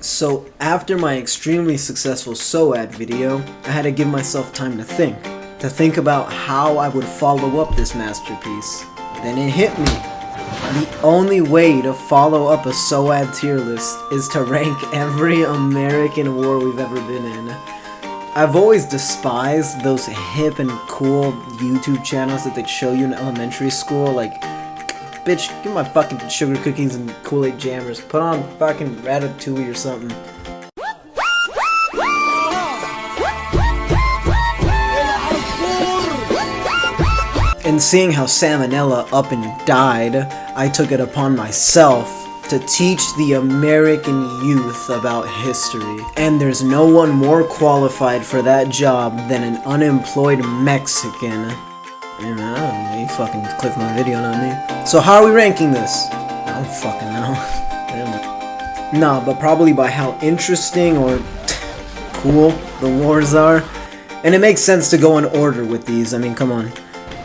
So after my extremely successful SOAD video, I had to give myself time to think about how I would follow up this masterpiece. Then it hit me. The only way to follow up a SOAD tier list is to rank every American war we've ever been in. I've always despised those hip and cool YouTube channels that they'd show you in elementary school, like, bitch, give my fucking sugar cookies and Kool-Aid jammers, put on fucking Ratatouille or something. And seeing how Salmonella up and died, I took it upon myself to teach the American youth about history. And there's no one more qualified for that job than an unemployed Mexican. Hey man, I don't know, you fucking clicked my video, not me. So how are we ranking this? I don't fucking know. Nah, but probably by how interesting or cool the wars are. And it makes sense to go in order with these, I mean, come on.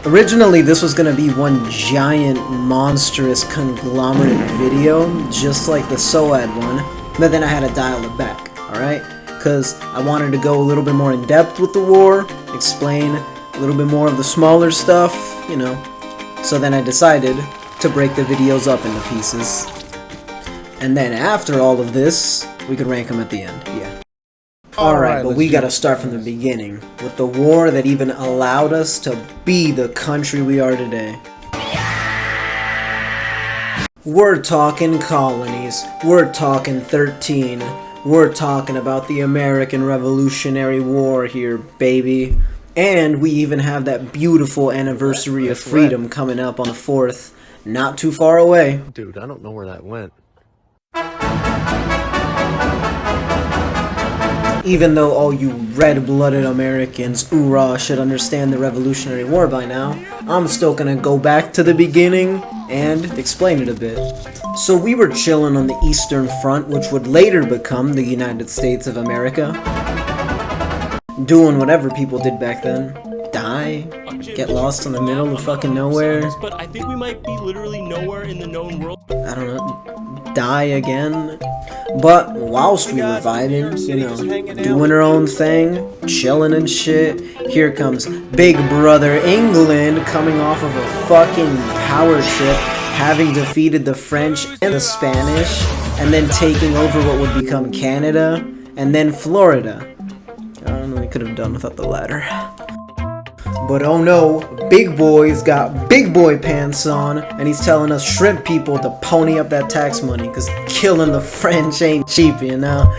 Originally, this was gonna be one giant, monstrous conglomerate video, just like the SOAD one, but then I had to dial it back, alright? Because I wanted to go a little bit more in depth with the war, explain a little bit more of the smaller stuff, you know. So then I decided to break the videos up into pieces. And then after all of this, we could rank them at the end, yeah. Alright, but we gotta start from the beginning, with the war that even allowed us to be the country we are today. We're talking colonies, we're talking 13, we're talking about the American Revolutionary War here, baby. And we even have that beautiful anniversary of freedom coming up on the 4th, not too far away. Dude, I don't know where that went. Even though all you red-blooded Americans, oorah, should understand the Revolutionary War by now, I'm still gonna go back to the beginning and explain it a bit. So we were chilling on the Eastern Front, which would later become the United States of America. Doing whatever people did back then. Die, get lost in the middle of fucking nowhere. But I think we might be literally nowhere in the known world. I don't know, die again. But whilst we were vibing, you know, doing our own thing, chilling and shit, here comes Big Brother England coming off of a fucking power trip, having defeated the French and the Spanish, and then taking over what would become Canada, and then Florida. I don't know, we could have done without the latter. But oh no, Big Boy's got big boy pants on, and he's telling us shrimp people to pony up that tax money, cause killing the French ain't cheap, you know?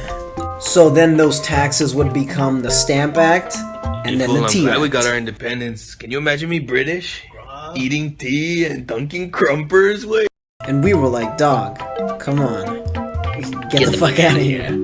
So then those taxes would become the Stamp Act, and then the Tea Act. I'm glad we got our independence. Can you imagine me British? Eating tea and dunking crumpers? Wait. And we were like, dog, come on, get the fuck out of here.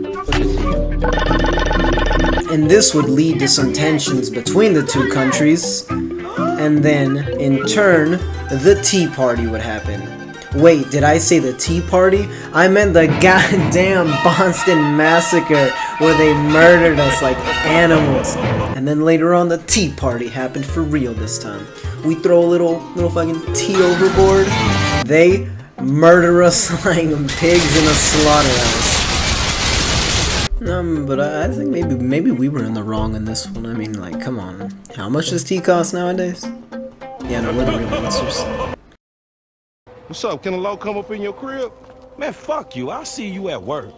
And this would lead to some tensions between the two countries, and then, in turn, the Tea Party would happen. Wait, did I say the Tea Party? I meant the goddamn Boston Massacre, where they murdered us like animals. And then later on, the Tea Party happened for real this time. We throw a little fucking tea overboard, they murder us like pigs in a slaughterhouse. But I think maybe we were in the wrong in this one. I mean, like, come on. How much does tea cost nowadays? Yeah, no, we're the real answers. What's up? Can a low come up in your crib? Man, fuck you. I'll see you at work.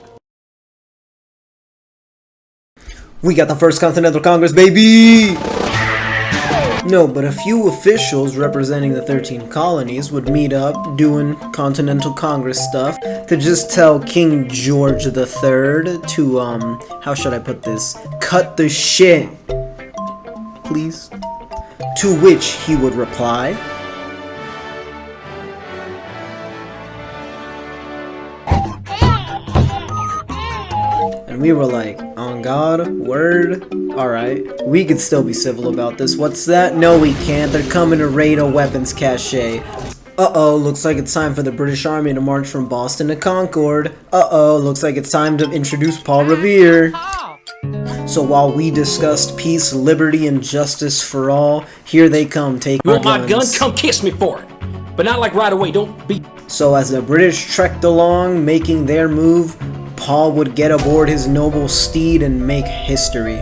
We got the first Continental Congress, baby! No, but a few officials representing the 13 colonies would meet up doing Continental Congress stuff to just tell King George III to, how should I put this? Cut the shit, please. To which he would reply, and we were like, on God, word, alright, we could still be civil about this. What's that? No, we can't. They're coming to raid a weapons cache. Uh-oh, looks like it's time for the British Army to march from Boston to Concord. Uh-oh, looks like it's time to introduce Paul Revere. So while we discussed peace, liberty, and justice for all, here they come, take our guns. You want my gun? Come kiss me for it. But not like right away, don't be... So as the British trekked along, making their move, Paul would get aboard his noble steed and make history.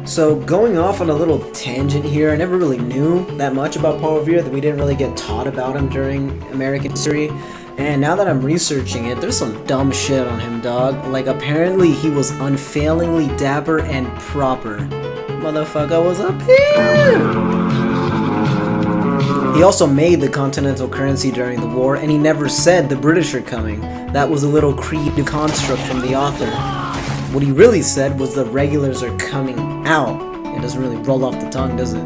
So going off on a little tangent here, I never really knew that much about Paul Revere, that we didn't really get taught about him during American history. And now that I'm researching it, there's some dumb shit on him, dog. Like, apparently he was unfailingly dapper and proper. Motherfucker was up here! He also made the Continental currency during the war, and he never said the British are coming. That was a little creative construct from the author. What he really said was the regulars are coming out. It doesn't really roll off the tongue, does it?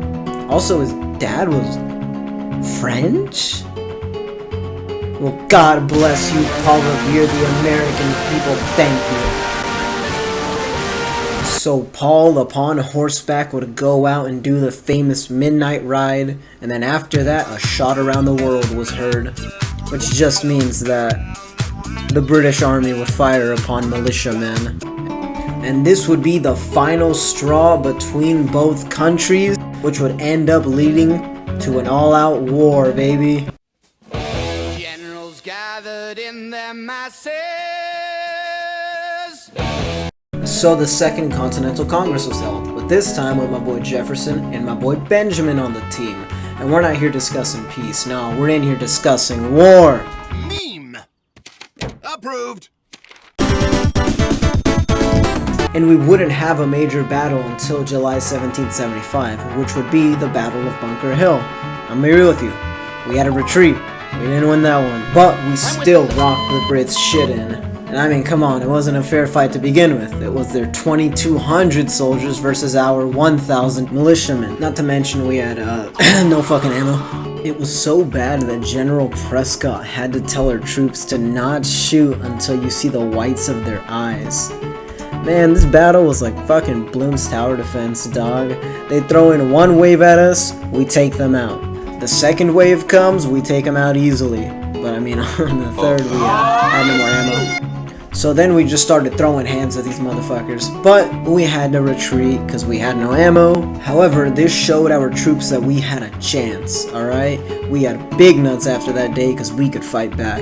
Also, his dad was French? Well, God bless you, Paul Revere, the American people, thank you. So Paul, upon horseback, would go out and do the famous midnight ride, and then after that, a shot around the world was heard. Which just means that the British Army would fire upon militiamen. And this would be the final straw between both countries, which would end up leading to an all-out war, baby. Generals gathered in their masses. So the Second Continental Congress was held, but this time with my boy Jefferson and my boy Benjamin on the team. And we're not here discussing peace, no, we're in here discussing war. Meme. Approved. And we wouldn't have a major battle until July 1775, which would be the Battle of Bunker Hill. I'm real with you. We had a retreat. We didn't win that one. But we still rocked the Brits shit in. And I mean, come on, it wasn't a fair fight to begin with. It was their 2,200 soldiers versus our 1,000 militiamen. Not to mention we had, no fucking ammo. It was so bad that General Prescott had to tell our troops to not shoot until you see the whites of their eyes. Man, this battle was like fucking Bloom's Tower Defense, dog. They throw in one wave at us, we take them out. The second wave comes, we take them out easily. But I mean, on the third, we had no more ammo. So then we just started throwing hands at these motherfuckers. But we had to retreat because we had no ammo. However, this showed our troops that we had a chance, alright? We had big nuts after that day because we could fight back.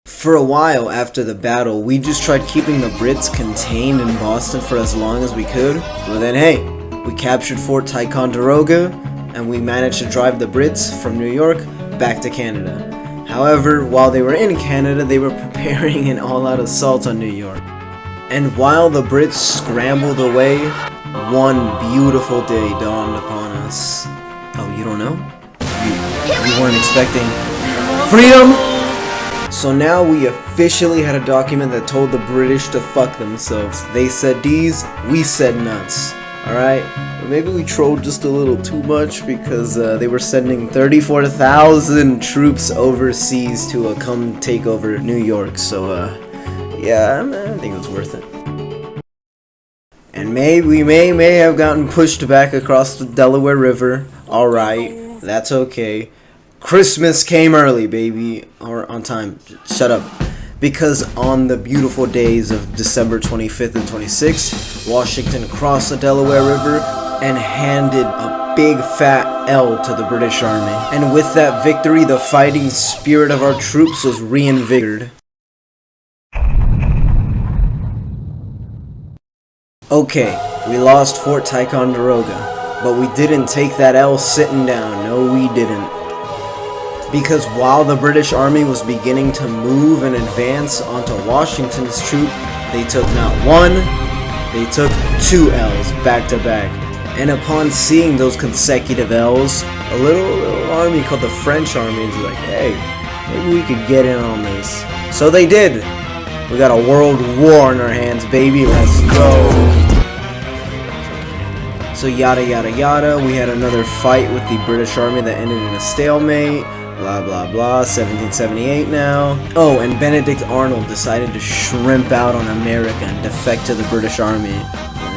For a while after the battle, we just tried keeping the Brits contained in Boston for as long as we could. But then hey, we captured Fort Ticonderoga, and we managed to drive the Brits from New York back to Canada. However, while they were in Canada, they were preparing an all-out assault on New York. And while the Brits scrambled away, one beautiful day dawned upon us. Oh, you don't know? You weren't expecting freedom? So now we officially had a document that told the British to fuck themselves. They said D's, we said nuts. Alright? Maybe we trolled just a little too much because they were sending 34,000 troops overseas to come take over New York. So, yeah, I think it was worth it. And we may have gotten pushed back across the Delaware River. Alright, that's okay. Christmas came early, baby. Or on time. Shut up. Because on the beautiful days of December 25th and 26th, Washington crossed the Delaware River and handed a big fat L to the British Army. And with that victory, the fighting spirit of our troops was reinvigorated. Okay, we lost Fort Ticonderoga, but we didn't take that L sitting down. No, we didn't. Because while the British Army was beginning to move and advance onto Washington's troop, they took not one, they took 2 L's back to back. And upon seeing those consecutive L's, a little army called the French Army was like, hey, maybe we could get in on this. So they did. We got a world war in our hands, baby. Let's go. So yada yada yada, we had another fight with the British Army that ended in a stalemate. Blah blah blah, 1778 now. Oh, and Benedict Arnold decided to shrimp out on America and defect to the British Army.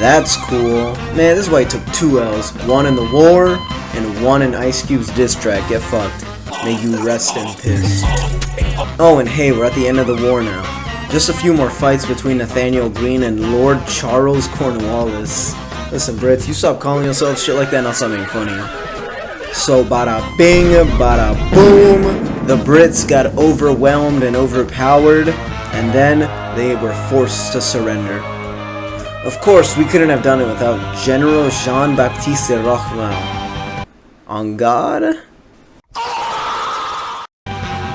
That's cool. Man, this is why he took 2 L's. One in the war, and one in Ice Cube's diss track. Get fucked. May you rest in piss. Oh, and hey, we're at the end of the war now. Just a few more fights between Nathaniel Greene and Lord Charles Cornwallis. Listen, Brits, you stop calling yourselves shit like that and I'll stop making fun of you. So, bada bing, bada boom. The Brits got overwhelmed and overpowered, and then they were forced to surrender. Of course, we couldn't have done it without General Jean-Baptiste Rochman. On God?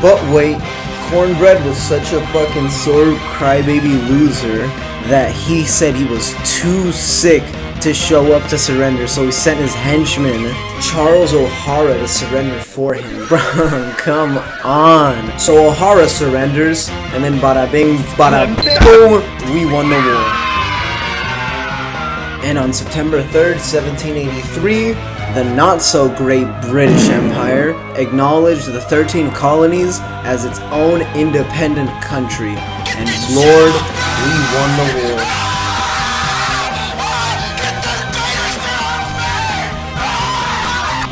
But wait, Cornbread was such a fucking sore crybaby loser that he said he was too sick to show up to surrender, so he sent his henchman, Charles O'Hara, to surrender for him. Bro, come on. So O'Hara surrenders, and then bada bing, bada boom, we won the war. And on September 3rd, 1783, the not-so-great British Empire acknowledged the 13 colonies as its own independent country. And Lord, we won the war.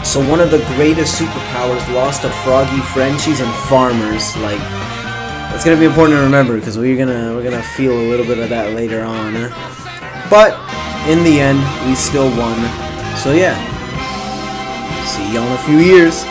So one of the greatest superpowers lost to froggy Frenchies and farmers. Like, that's gonna be important to remember because we're gonna feel a little bit of that later on. But in the end, we still won. So yeah, see y'all in a few years.